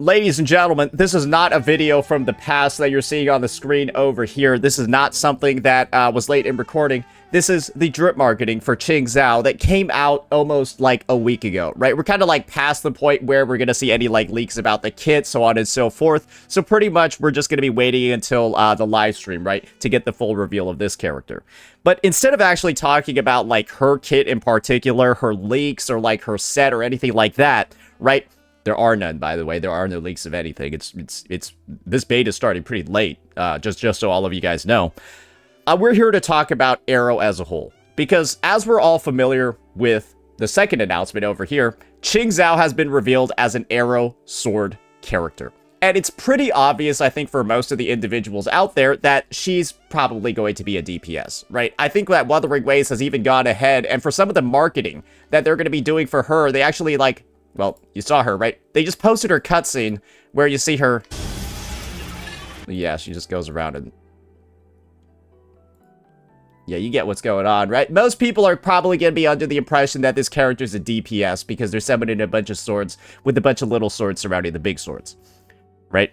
Ladies and gentlemen, this is not a video from the past that you're seeing on the screen over here. This is not something that was late in recording. This is the drip marketing for Qing Zhao that came out almost like a week ago, right? We're kind of like past the point where we're going to see any like leaks about the kit, so on and so forth. So pretty much we're just going to be waiting until the live stream, right? To get the full reveal of this character. But instead of actually talking about like her kit in particular, her leaks or like her set or anything like that, right? There are none, by the way. There are no leaks of anything. It's this beta is starting pretty late, just so all of you guys know. We're here to talk about Aero as a whole, because as we're all familiar with the second announcement over here, Qing Zhao has been revealed as an Aero sword character. And it's pretty obvious, I think, for most of the individuals out there that she's probably going to be a DPS, right? I think that Wuthering Waves has even gone ahead, and for some of the marketing that they're going to be doing for her, they actually, like, well, you saw her, right? They just posted her cutscene where you see her. Yeah, she just goes around and... Yeah, you get what's going on, right? Most people are probably going to be under the impression that this character is a DPS because they're summoning a bunch of swords with a bunch of little swords surrounding the big swords, right?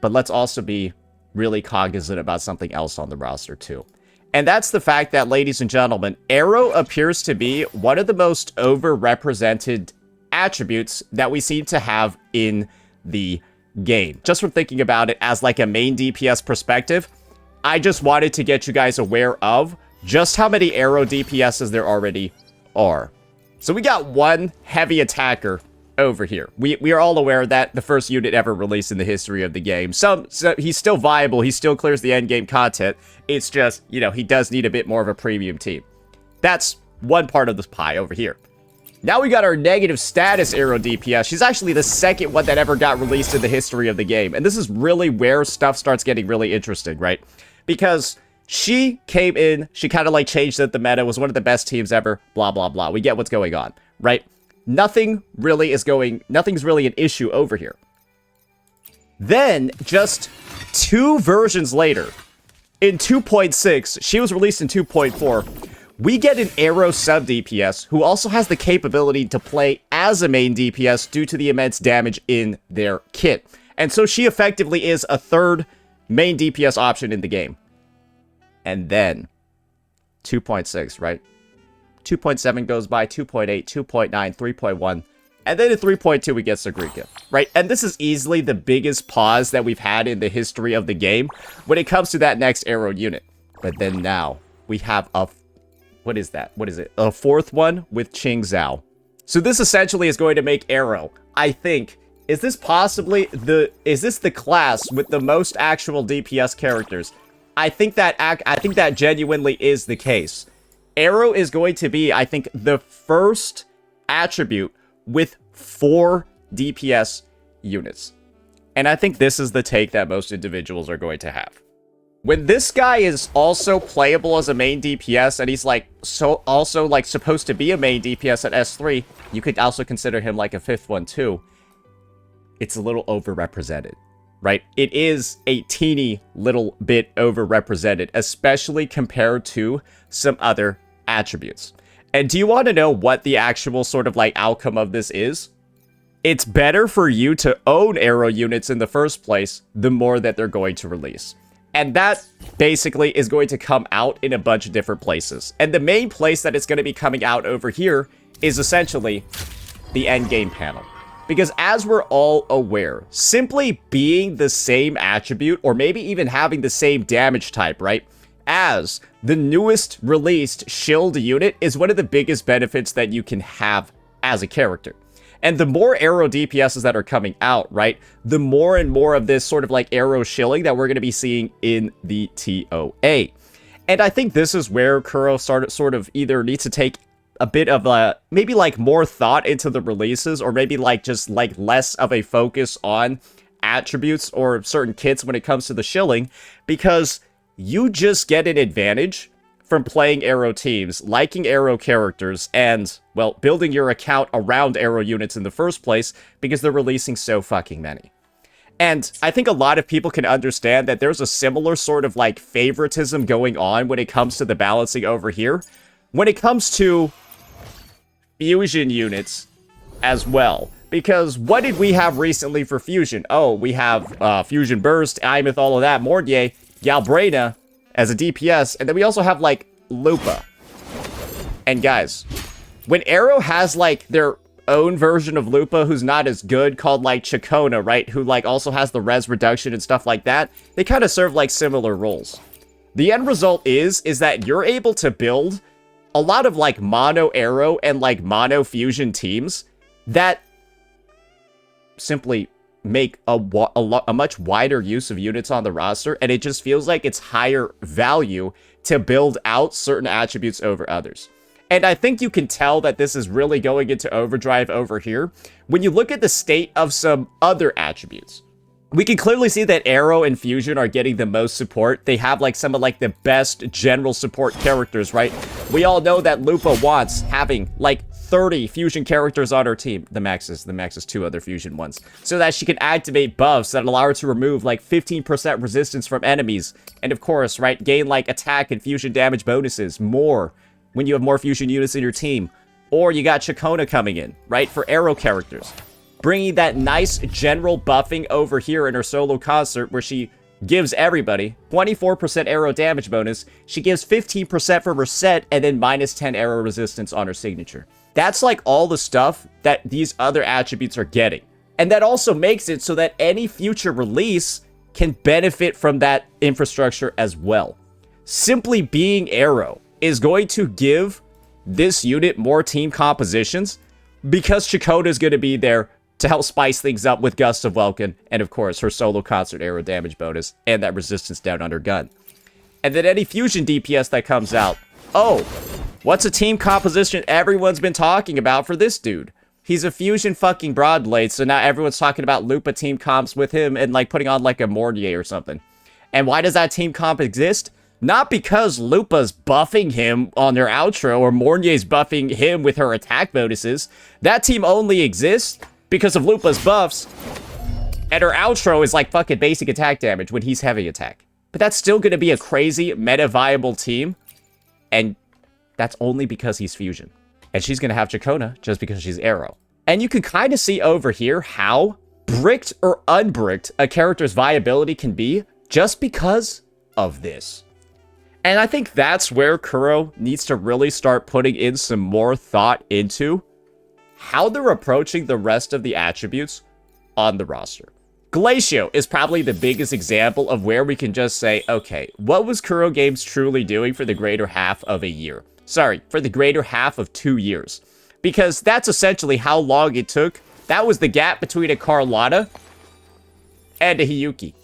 But let's also be really cognizant about something else on the roster, too. And that's the fact that, ladies and gentlemen, Aero appears to be one of the most overrepresented attributes that we seem to have in the game. Just from thinking about it as like a main DPS perspective, I just wanted to get you guys aware of just how many Aero DPSs there already are. So we got one heavy attacker over here. We are all aware that the first unit ever released in the history of the game. So he's still viable, he still clears the end game content. It's just, you know, he does need a bit more of a premium team. That's one part of this pie over here. Now we got our negative status Aero DPS. She's actually the second one that ever got released in the history of the game. And this is really where stuff starts getting really interesting, right? Because she came in, she kind of like changed the meta, was one of the best teams ever, blah, blah, blah. We get what's going on, right? Nothing's really an issue over here. Then, just 2 versions later, in 2.6, she was released in 2.4, we get an Aero sub DPS who also has the capability to play as a main DPS due to the immense damage in their kit. And so she effectively is a third main DPS option in the game. And then 2.6, right? 2.7 goes by, 2.8, 2.9, 3.1. And then in 3.2 we get Sagrika, right? And this is easily the biggest pause that we've had in the history of the game when it comes to that next Aero unit. But then now we have a... What is that? What is it? A fourth one with Qing Zhao. So this essentially is going to make Aero, I think, is this the class with the most actual DPS characters? I think that genuinely is the case. Aero is going to be, I think, the first attribute with 4 DPS units. And I think this is the take that most individuals are going to have. When this guy is also playable as a main DPS, and he's like also like supposed to be a main DPS at S3, you could also consider him like a 5th one too. It's a little overrepresented, right? It is a teeny little bit overrepresented, especially compared to some other attributes. And do you want to know what the actual sort of like outcome of this is? It's better for you to own Aero units in the first place, the more that they're going to release. And that basically is going to come out in a bunch of different places. And the main place that it's going to be coming out over here is essentially the endgame panel. Because as we're all aware, simply being the same attribute, or maybe even having the same damage type, right, as the newest released shield unit is one of the biggest benefits that you can have as a character. And the more Aero DPSs that are coming out, right, the more and more of this sort of like Aero shilling that we're going to be seeing in the TOA. And I think this is where Kuro sort of either needs to take a bit of a, maybe like more thought into the releases, or maybe like just like less of a focus on attributes or certain kits when it comes to the shilling, because you just get an advantage from playing Aero teams, liking Aero characters, and, well, building your account around Aero units in the first place, because they're releasing so fucking many. And I think a lot of people can understand that there's a similar sort of, like, favoritism going on when it comes to the balancing over here. When it comes to fusion units as well, Because what did we have recently for Fusion? Oh, we have Fusion Burst, Imith, all of that, Mordier, Galbrena as a DPS, and then we also have, like, Lupa. And guys, when Aero has, like, their own version of Lupa who's not as good, called, like, Chacona, right? Who, like, also has the res reduction and stuff like that, they kind of serve, like, similar roles. The end result is that you're able to build a lot of, like, mono Aero and, like, mono Fusion teams that simply make a much wider use of units on the roster, and it just feels like it's higher value to build out certain attributes over others. And I think you can tell that this is really going into overdrive over here when you look at the state of some other attributes. We can clearly see that Aero and Fusion are getting the most support. They have, like, some of, like, the best general support characters, right? We all know that Lupa wants having, like, 30 Fusion characters on her team. The max is 2 other Fusion ones. So that she can activate buffs that allow her to remove, like, 15% resistance from enemies. And, of course, right, gain, like, attack and Fusion damage bonuses more when you have more Fusion units in your team. Or you got Chacona coming in, right, for Aero characters, bringing that nice general buffing over here in her solo concert where she gives everybody 24% Aero damage bonus. She gives 15% from her set and then minus 10 Aero resistance on her signature. That's like all the stuff that these other attributes are getting. And that also makes it so that any future release can benefit from that infrastructure as well. Simply being Aero is going to give this unit more team compositions because Chacona is going to be there to help spice things up with Gust of Welkin, and of course, her solo concert Aero damage bonus, and that resistance down on her gun. And then any Fusion DPS that comes out, oh, what's a team composition everyone's been talking about for this dude? He's a Fusion fucking Broadblade, so now everyone's talking about Lupa team comps with him and, like, putting on, like, a Mordier or something. And why does that team comp exist? Not because Lupa's buffing him on their outro, or Mornier's buffing him with her attack bonuses. That team only exists because of Lupa's buffs, and her outro is like fucking basic attack damage when he's heavy attack. But that's still going to be a crazy meta-viable team, and that's only because he's Fusion. And she's going to have Chacona just because she's Aero. And you can kind of see over here how bricked or unbricked a character's viability can be just because of this. And I think that's where Kuro needs to really start putting in some more thought into how they're approaching the rest of the attributes on the roster. Glacio is probably the biggest example of where we can just say, okay, what was Kuro Games truly doing for the greater half of a year? Sorry, for the greater half of 2 years. Because that's essentially how long it took. That was the gap between a Carlotta and a Hiyuki.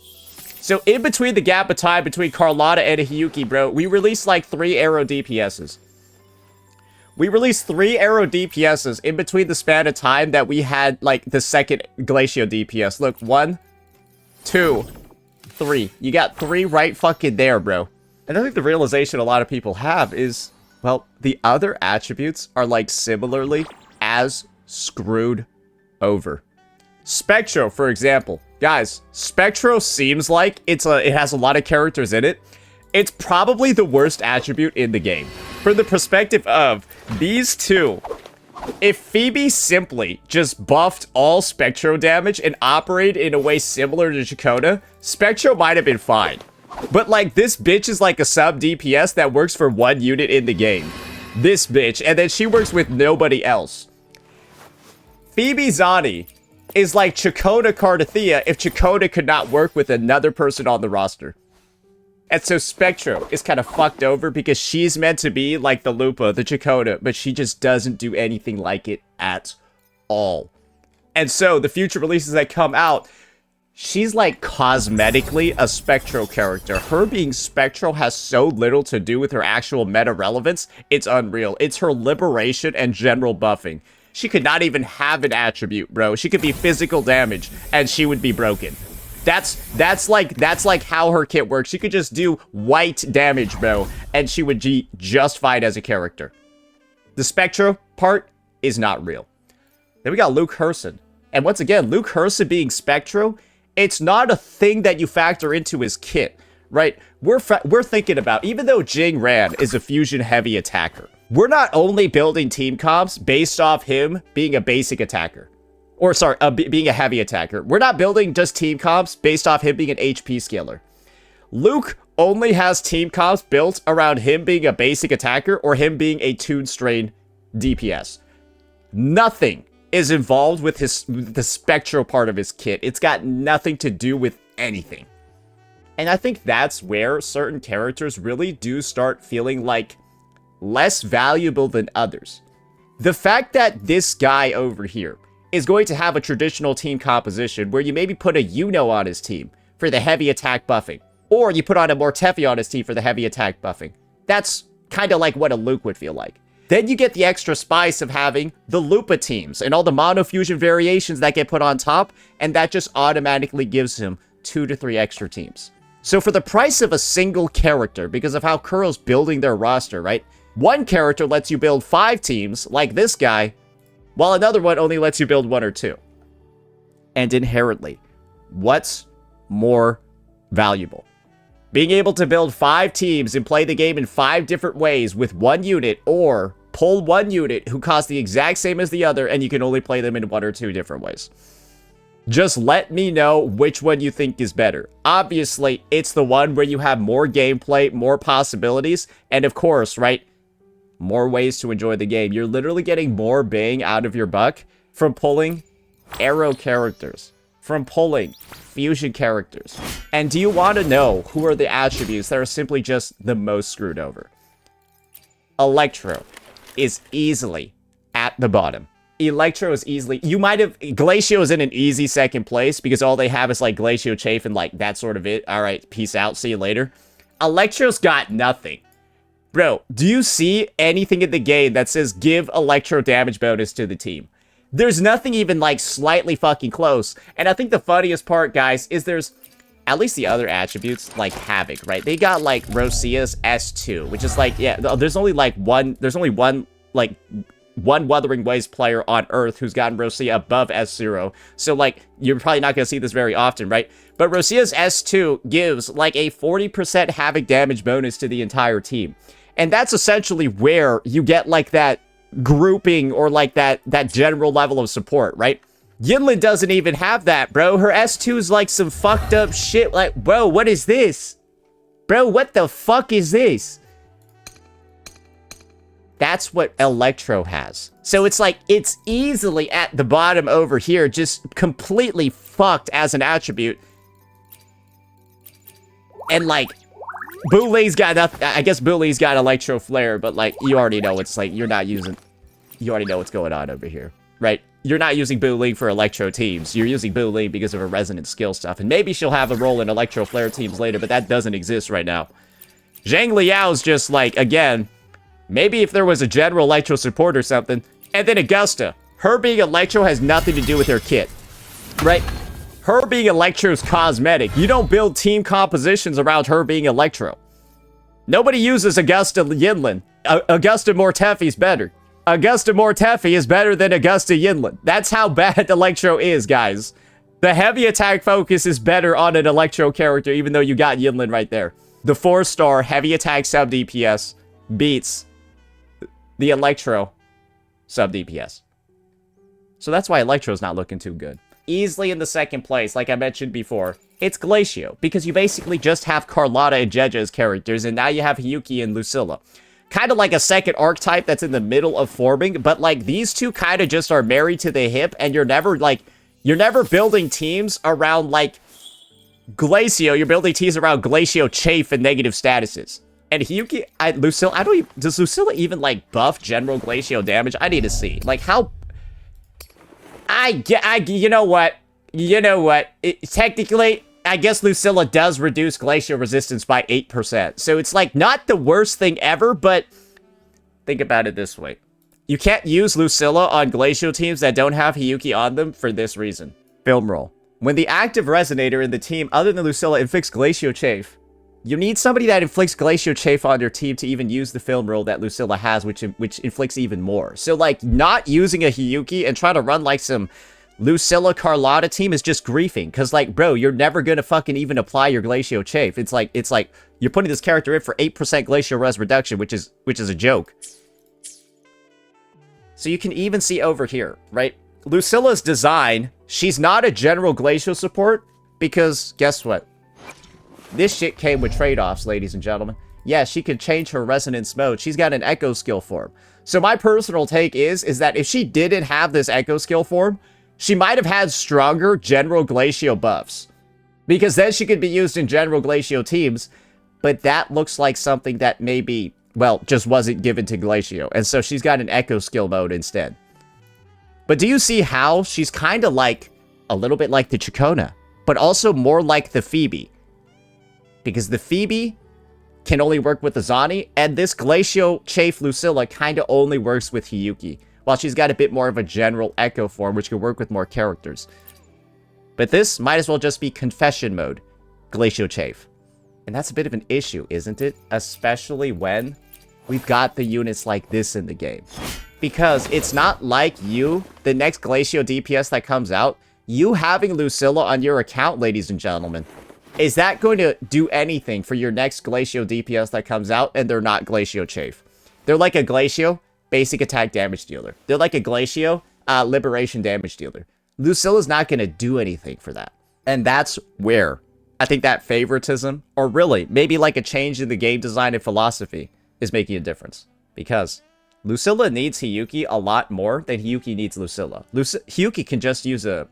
So in between the gap of time between Carlotta and a Hiyuki, bro, we released like 3 Aero DPSs. We released 3 Aero DPSs in between the span of time that we had, like, the second Glacio DPS. Look, 1, 2, 3. You got 3 right fucking there, bro. And I think the realization a lot of people have is, well, the other attributes are, like, similarly as screwed over. Spectro, for example. Guys, Spectro seems like it has a lot of characters in it. It's probably the worst attribute in the game. From the perspective of these two, if Phoebe simply just buffed all Spectro damage and operated in a way similar to Chacona, Spectro might have been fine. But, like, this bitch is like a sub DPS that works for 1 unit in the game. This bitch, and then she works with nobody else. Phoebe Zani is like Chacona Cardathea if Chacona could not work with another person on the roster. And so Spectro is kind of fucked over because she's meant to be like the Lupa, the Chacona, but she just doesn't do anything like it at all. And so the future releases that come out, she's like cosmetically a Spectro character. Her being Spectro has so little to do with her actual meta relevance, it's unreal. It's her liberation and general buffing. She could not even have an attribute, bro. She could be physical damage and she would be broken. That's like how her kit works. She could just do white damage, bro, and she would be just fine as a character. The Spectro part is not real. Then we got Luke Herson. And once again, Luke Herson being Spectro, it's not a thing that you factor into his kit, right? We're thinking about, even though Jing Ran is a fusion heavy attacker, we're not only building team comps based off him being a basic attacker. Or, sorry, being a heavy attacker. We're not building just team comps based off him being an HP scaler. Luke only has team comps built around him being a basic attacker or him being a Toon Strain DPS. Nothing is involved with the Spectro part of his kit. It's got nothing to do with anything. And I think that's where certain characters really do start feeling like less valuable than others. The fact that this guy over here is going to have a traditional team composition where you maybe put a Yuno on his team for the heavy attack buffing, or you put on a Mortefi on his team for the heavy attack buffing. That's kind of like what a Luke would feel like. Then you get the extra spice of having the Lupa teams and all the monofusion variations that get put on top, and that just automatically gives him 2 to 3 extra teams. So for the price of a single character, because of how Kuro's building their roster, right? One character lets you build 5 teams, like this guy, while another one only lets you build 1 or 2. And inherently, what's more valuable? Being able to build 5 teams and play the game in 5 different ways with 1 unit, or pull 1 unit who costs the exact same as the other and you can only play them in 1 or 2 different ways. Just let me know which one you think is better. Obviously, it's the one where you have more gameplay, more possibilities, and of course, right, more ways to enjoy the game. You're literally getting more bang out of your buck from pulling Aero characters, from pulling fusion characters. And do you want to know who are the attributes that are simply just the most screwed over? Electro is easily at the bottom. Electro is easily... You might have... Glacio is in an easy second place because all they have is like Glacio Chafe and like that's sort of it. Alright, peace out. See you later. Electro's got nothing. Bro, do you see anything in the game that says give Electro damage bonus to the team? There's nothing even like slightly fucking close. And I think the funniest part, guys, is there's at least the other attributes like Havoc, right? They got like Rosia's S2, which is like, yeah, there's only one Wuthering Waves player on Earth who's gotten Rosia above S0. So like, you're probably not going to see this very often, right? But Rosia's S2 gives like a 40% Havoc damage bonus to the entire team. And that's essentially where you get like that grouping or like that general level of support, right? Yinlin doesn't even have that, bro. Her S2 is like some fucked up shit. Like, bro, what is this? Bro, what the fuck is this? That's what Electro has. So it's like, it's easily at the bottom over here, just completely fucked as an attribute. And like, Boolie's got nothing. I guess Boolie's got Electro Flare, but like, you already know it's like, you're not using, you already know what's going on over here, right? You're not using Boolie for Electro teams. You're using Boolie because of her resonant skill stuff. And maybe she'll have a role in Electro Flare teams later, but that doesn't exist right now. Zhang Liao's just like, again, maybe if there was a general Electro support or something. And then Augusta. Her being Electro has nothing to do with her kit, right? Her being Electro's cosmetic. You don't build team compositions around her being Electro. Nobody uses Augusta Yinlin. Augusta Mortefi's better. Augusta Mortefi is better than Augusta Yinlin. That's how bad Electro is, guys. The heavy attack focus is better on an Electro character, even though you got Yinlin right there. The 4-star heavy attack sub DPS beats the Electro sub DPS. So that's why Electro's not looking too good. Easily in the second place, like I mentioned before, it's Glacio, because you basically just have Carlotta and Jeja as characters, and now you have Hiyuki and Lucilla. Kind of like a second archetype that's in the middle of forming, but like these two kind of just are married to the hip, and you're never building teams around like Glacio, you're building teams around Glacio Chafe and negative statuses. And Hiyuki, Lucilla, does Lucilla even like buff general Glacio damage? I need to see. Like how... you know what? Technically, I guess Lucilla does reduce Glacio resistance by 8%. So it's like not the worst thing ever, but think about it this way. You can't use Lucilla on Glacio teams that don't have Hiyuki on them for this reason. Film roll. When the active resonator in the team other than Lucilla inflicts Glacio Chafe, you need somebody that inflicts Glacio Chafe on your team to even use the film roll that Lucilla has, which inflicts even more. So, like, not using a Hiyuki and trying to run, like, some Lucilla Carlotta team is just griefing. Because, like, bro, you're never gonna fucking even apply your Glacio Chafe. It's like, you're putting this character in for 8% Glacio res reduction, which is a joke. So you can even see over here, right? Lucilla's design, she's not a general Glacio support, because guess what? This shit came with trade-offs, ladies and gentlemen. Yeah, she could change her resonance mode. She's got an echo skill form. So my personal take is that if she didn't have this echo skill form, she might have had stronger general Glacio buffs. Because then she could be used in general Glacio teams, but that looks like something that maybe, well, just wasn't given to Glacio. And so she's got an echo skill mode instead. But do you see how she's kind of like, a little bit like the Chacona, but also more like the Phoebe? Because the Phoebe can only work with the Zani, and this Glacio Chafe Lucilla kind of only works with Hiyuki, while she's got a bit more of a general echo form, which can work with more characters. But this might as well just be Confession mode, Glacio Chafe. And that's a bit of an issue, isn't it? Especially when we've got the units like this in the game. Because it's not like you, the next Glacio DPS that comes out, you having Lucilla on your account, ladies and gentlemen, is that going to do anything for your next Glacio DPS that comes out and they're not Glacio Chafe? They're like a Glacio basic attack damage dealer. They're like a Glacio liberation damage dealer. Lucilla's not going to do anything for that. And that's where I think that favoritism, or really maybe like a change in the game design and philosophy, is making a difference. Because Lucilla needs Hiyuki a lot more than Hiyuki needs Lucilla. Hiyuki can just use a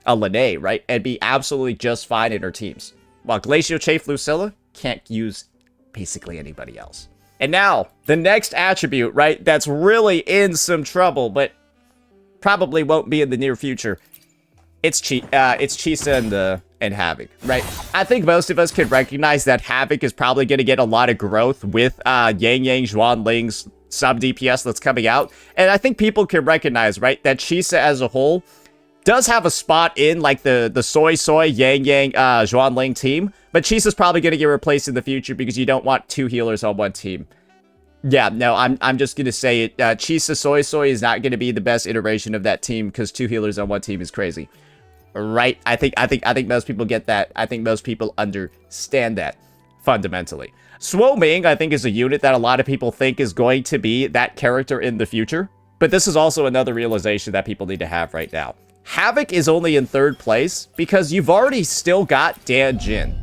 Lene, right? And be absolutely just fine in her teams. While Glacio Chafe Lucilla can't use basically anybody else. And now, the next attribute, right, that's really in some trouble, but probably won't be in the near future. It's Chisa and Havoc, right? I think most of us could recognize that Havoc is probably going to get a lot of growth with Yang Yang Zhuanling's sub DPS that's coming out. And I think people can recognize, right, that Chisa as a whole does have a spot in like the Soy Yang Yang Zhuanling team, but Chisa's probably going to get replaced in the future because you don't want two healers on one team. Yeah, no, I'm just going to say it. Chisa Soy is not going to be the best iteration of that team because two healers on one team is crazy. Right? I think most people get that. I think most people understand that fundamentally. Suo Ming, I think, is a unit that a lot of people think is going to be that character in the future, but this is also another realization that people need to have right now. Havoc is only in third place because you've already still got Dan Jin.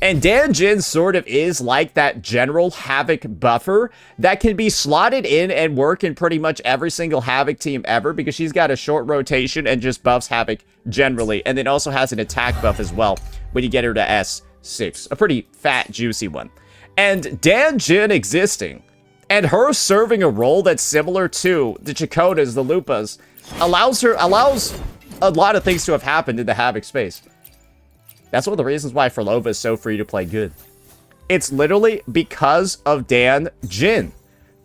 And Dan Jin sort of is like that general Havoc buffer that can be slotted in and work in pretty much every single Havoc team ever because she's got a short rotation and just buffs Havoc generally. And then also has an attack buff as well when you get her to S6. A pretty fat, juicy one. And Dan Jin existing and her serving a role that's similar to the Chakotas, the Lupas, allows a lot of things to have happened in the Havoc space. That's one of the reasons why Frolova is so free to play good. It's literally because of Dan Jin.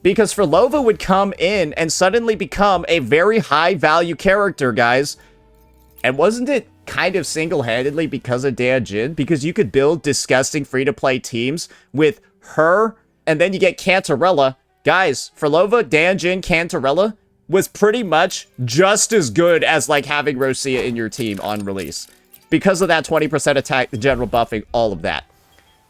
Because Frolova would come in and suddenly become a very high value character, guys. And wasn't it kind of single-handedly because of Dan Jin? Because you could build disgusting free-to-play teams with her, and then you get Cantarella. Guys, Frolova, Dan Jin, Cantarella was pretty much just as good as like having Rosia in your team on release. Because of that 20% attack, the general buffing, all of that.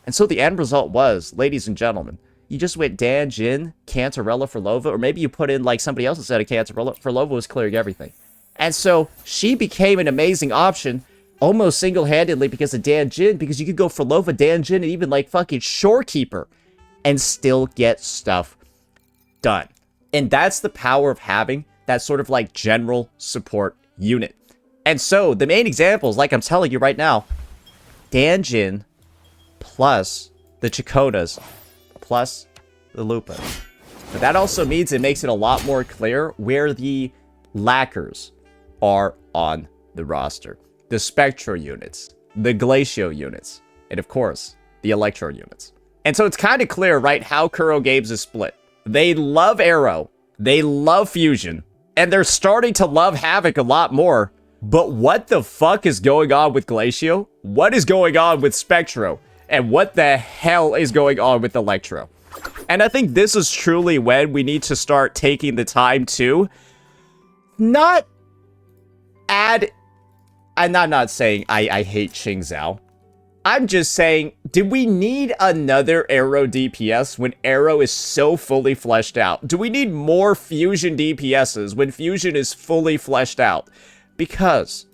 And so the end result was, ladies and gentlemen, you just went Dan Jin, Cantarella, Frolova, or maybe you put in like somebody else instead of Cantarella. Frolova was clearing everything. And so she became an amazing option almost single-handedly because of Dan Jin, because you could go Frolova, Dan Jin, and even like fucking Shorekeeper and still get stuff done. And that's the power of having that sort of like general support unit. And so the main examples, like I'm telling you right now, Dan Jin plus the Chakotas plus the Lupas. But that also means it makes it a lot more clear where the lackers are on the roster. The Spectro units, the Glacio units, and of course, the Electro units. And so it's kind of clear, right, how Kuro Games is split. They love Aero, they love Fusion, and they're starting to love Havoc a lot more. But what the fuck is going on with Glacio? What is going on with Spectro? And what the hell is going on with Electro? And I think this is truly when we need to start taking the time to not add... I'm not saying I hate Qing Zhao. I'm just saying, do we need another Aero DPS when Aero is so fully fleshed out? Do we need more Fusion DPSs when Fusion is fully fleshed out? Because,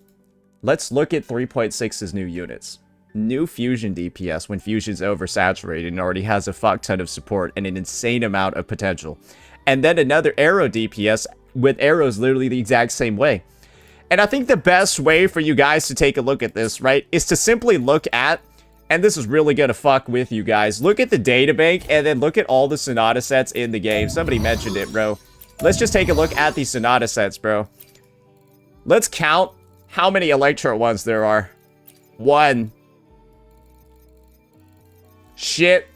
let's look at 3.6's new units. New Fusion DPS when Fusion's oversaturated and already has a fuck ton of support and an insane amount of potential. And then another Aero DPS with Aeros literally the exact same way. And I think the best way for you guys to take a look at this, right, is to simply look at, and this is really gonna fuck with you guys, look at the databank and then look at all the Sonata sets in the game. Somebody mentioned it, bro. Let's just take a look at the Sonata sets, bro. Let's count how many Electro ones there are. 1. Shit.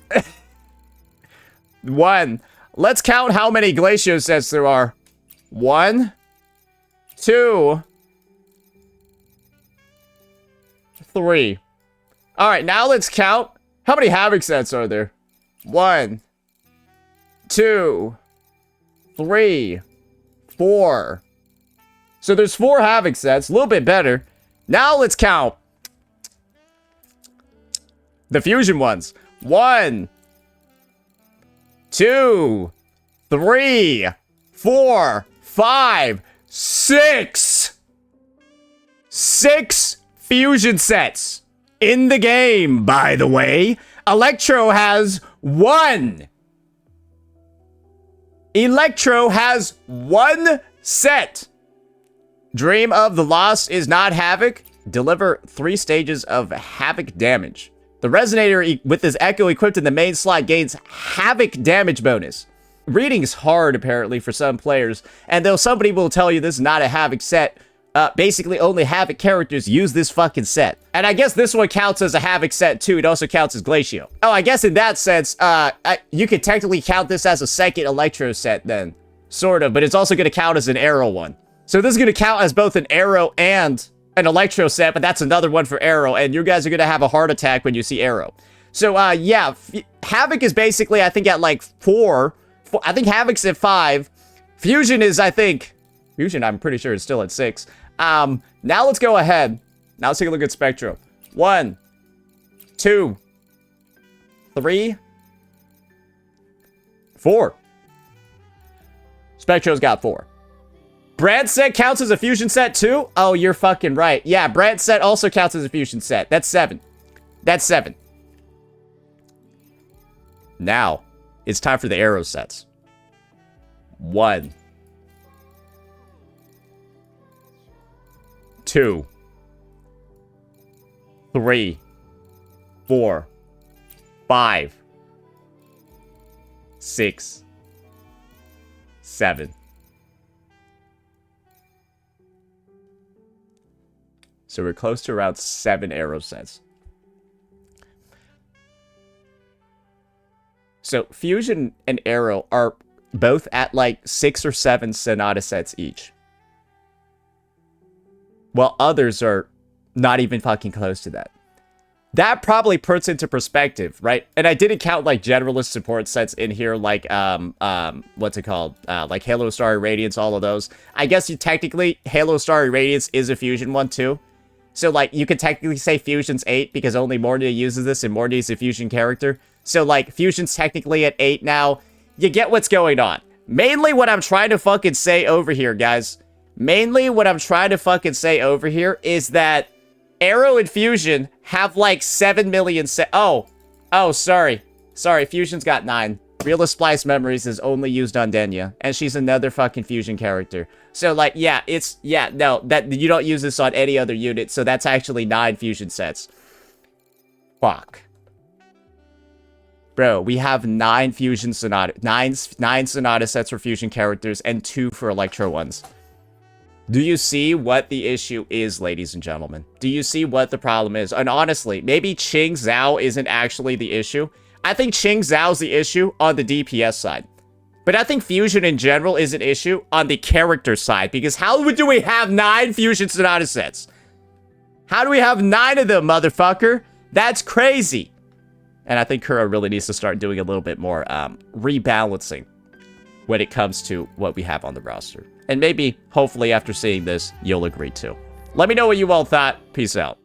1. Let's count how many Glacio sets there are. 1, 2, 3. Alright, now let's count. How many Havoc sets are there? 1, 2, 3, 4. So there's 4 Havoc sets, a little bit better. Now let's count the Fusion ones. 1, 2, 3, 4, 5, 6. 6 Fusion sets in the game, by the way. Electro has 1. Electro has 1 set. Dream of the Lost is not Havoc. Deliver 3 stages of Havoc damage. The Resonator with his Echo equipped in the main slot gains Havoc damage bonus. Reading is hard, apparently, for some players. And though somebody will tell you this is not a Havoc set, basically only Havoc characters use this fucking set. And I guess this one counts as a Havoc set, too. It also counts as Glacio. Oh, I guess in that sense, you could technically count this as a second Electro set, then. Sort of, but it's also going to count as an Aero one. So this is going to count as both an Aero and an Electro set, but that's another one for Aero, and you guys are going to have a heart attack when you see Aero. So, yeah, Havoc is basically, I think, at like 4. I think Havoc's at 5. Fusion is, I think... Fusion, I'm pretty sure, is still at 6. Now let's go ahead. Now let's take a look at Spectro. 1, 2, 3, 4. Spectro's got 4. Brad's set counts as a Fusion set too? Oh, you're fucking right. Yeah, Brad's set also counts as a Fusion set. That's 7. That's 7. Now, it's time for the Aero sets. 1, 2, 3, 4, 5, 6, 7. So we're close to around 7 Aero sets. So Fusion and Aero are both at like 6 or 7 Sonata sets each. While others are not even fucking close to that. That probably puts into perspective, right? And I didn't count like generalist support sets in here, like what's it called? Like Halo Starry Radiance, all of those. I guess you technically Halo Starry Radiance is a Fusion one too. So like you could technically say Fusion's 8 because only Mornia uses this and Mornia's a Fusion character. So like Fusion's technically at 8 now. You get what's going on. Mainly what I'm trying to fucking say over here, guys. Mainly what I'm trying to fucking say over here is that Aero and Fusion have like 7 million Oh, sorry. Sorry, Fusion's got 9. Realist Splice Memories is only used on Denya, and she's another fucking Fusion character. So, like, yeah, no, that you don't use this on any other unit, so that's actually 9 Fusion sets. Fuck. Bro, we have 9 Fusion Sonata, 9 Sonata sets for Fusion characters, and 2 for Electro ones. Do you see what the issue is, ladies and gentlemen? Do you see what the problem is? And honestly, maybe Qing Zhao isn't actually the issue. I think Qing Zhao's the issue on the DPS side. But I think Fusion in general is an issue on the character side. Because how do we have 9 Fusion Sonata sets? How do we have 9 of them, motherfucker? That's crazy. And I think Kuro really needs to start doing a little bit more rebalancing when it comes to what we have on the roster. And maybe, hopefully, after seeing this, you'll agree too. Let me know what you all thought. Peace out.